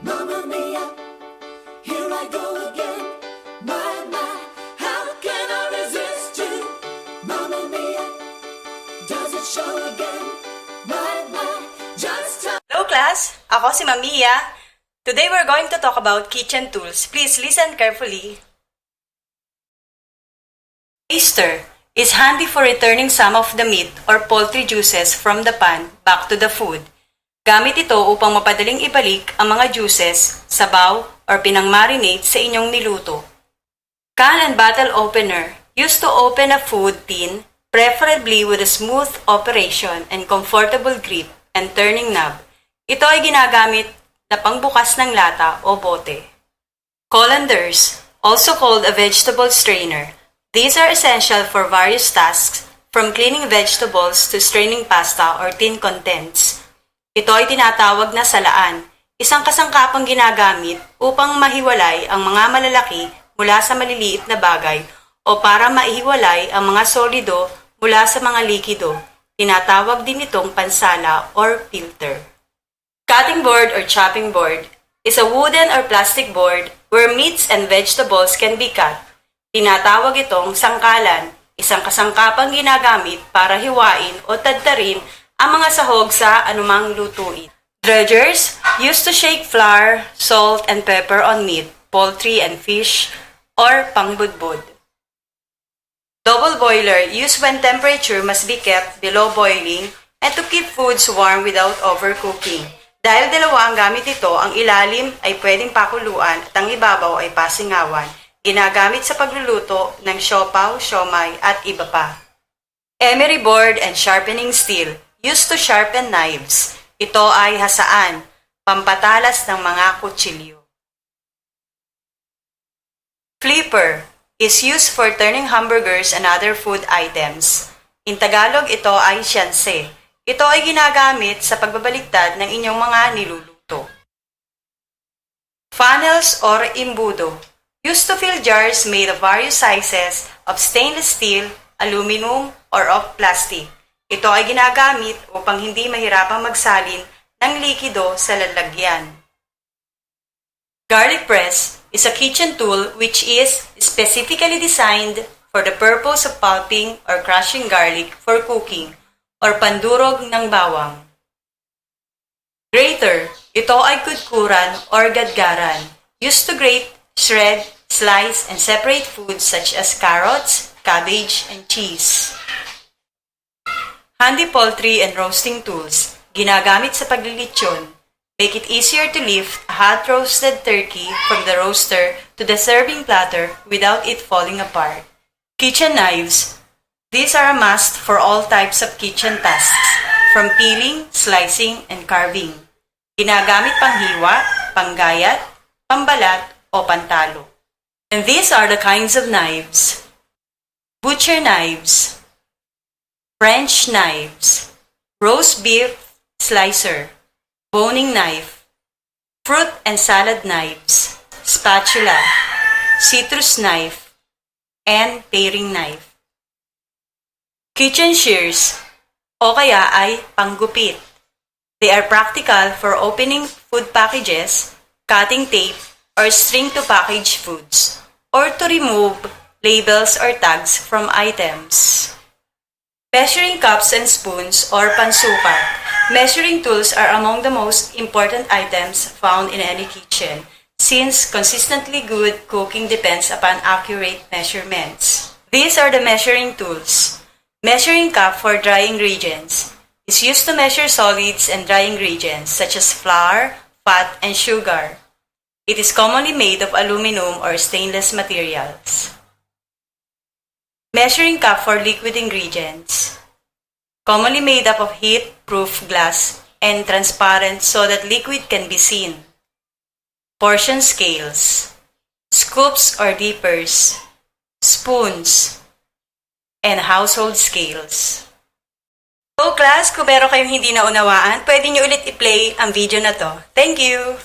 Mamma mia, here I go again. My, how can I resist you? Mamma mia, does it show again? My, just tell. Hello class, ako si Mamiya. Today we're going to talk about kitchen tools. Please listen carefully. Baster is handy for returning some of the meat or poultry juices from the pan back to the food. Gamit ito upang mapadaling ibalik ang mga juices, sabaw, or pinang-marinate sa inyong niluto. Can and bottle opener used to open a food tin, preferably with a smooth operation and comfortable grip and turning knob. Ito ay ginagamit na pangbukas ng lata o bote. Colanders, also called a vegetable strainer. These are essential for various tasks, from cleaning vegetables to straining pasta or tin contents. Ito ay tinatawag na salaan, isang kasangkapang ginagamit upang mahiwalay ang mga malalaki mula sa maliliit na bagay o para maihiwalay ang mga solido mula sa mga likido. Tinatawag din itong pansala or filter. Cutting board or chopping board is a wooden or plastic board where meats and vegetables can be cut. Tinatawag itong sangkalan, isang kasangkapang ginagamit para hiwain o tadtarin ang mga sahog sa anumang lutuin. Dredgers used to shake flour, salt, and pepper on meat, poultry, and fish, or pangbudbud. Double boiler used when temperature must be kept below boiling and to keep foods warm without overcooking. Dahil dalawa ang gamit ito, ang ilalim ay pwedeng pakuluan at ang ibabaw ay pasingawan. Ginagamit sa pagluluto ng siopaw, siomay at iba pa. Emery board and sharpening steel used to sharpen knives. Ito ay hasaan, pampatalas ng mga kutsilyo. Flipper is used for turning hamburgers and other food items. In Tagalog, ito ay siyanse. Ito ay ginagamit sa pagbabaliktad ng inyong mga niluluto. Funnels or imbudo used to fill jars made of various sizes of stainless steel, aluminum, or of plastic. Ito ay ginagamit upang hindi mahirapang magsalin ng likido sa lalagyan. Garlic press is a kitchen tool which is specifically designed for the purpose of pulping or crushing garlic for cooking or pandurog ng bawang. Grater, ito ay kudkuran or gadgaran, used to grate, shred, slice, and separate foods such as carrots, cabbage, and cheese. Handy poultry and roasting tools, ginagamit sa paglilitsyon. Make it easier to lift a hot roasted turkey from the roaster to the serving platter without it falling apart. Kitchen knives. These are a must for all types of kitchen tasks, from peeling, slicing, and carving. Ginagamit panghiwa, panggayat, pambalat, o pantalo. And these are the kinds of knives. Butcher knives, French knives, roast beef slicer, boning knife, fruit and salad knives, spatula, citrus knife, and paring knife. Kitchen shears, o kaya ay panggupit. They are practical for opening food packages, cutting tape, or string to package foods, or to remove labels or tags from items. Measuring cups and spoons or pansukat. Measuring tools are among the most important items found in any kitchen, since consistently good cooking depends upon accurate measurements. These are the measuring tools. Measuring cup for dry ingredients is used to measure solids and dry ingredients such as flour, fat, and sugar. It is commonly made of aluminum or stainless materials. Measuring cup for liquid ingredients. Commonly made up of heat-proof glass and transparent so that liquid can be seen. Portion scales. Scoops or dippers. Spoons. And household scales. So class, kung meron kayong hindi naunawaan, pwede nyo ulit i-play ang video na to. Thank you!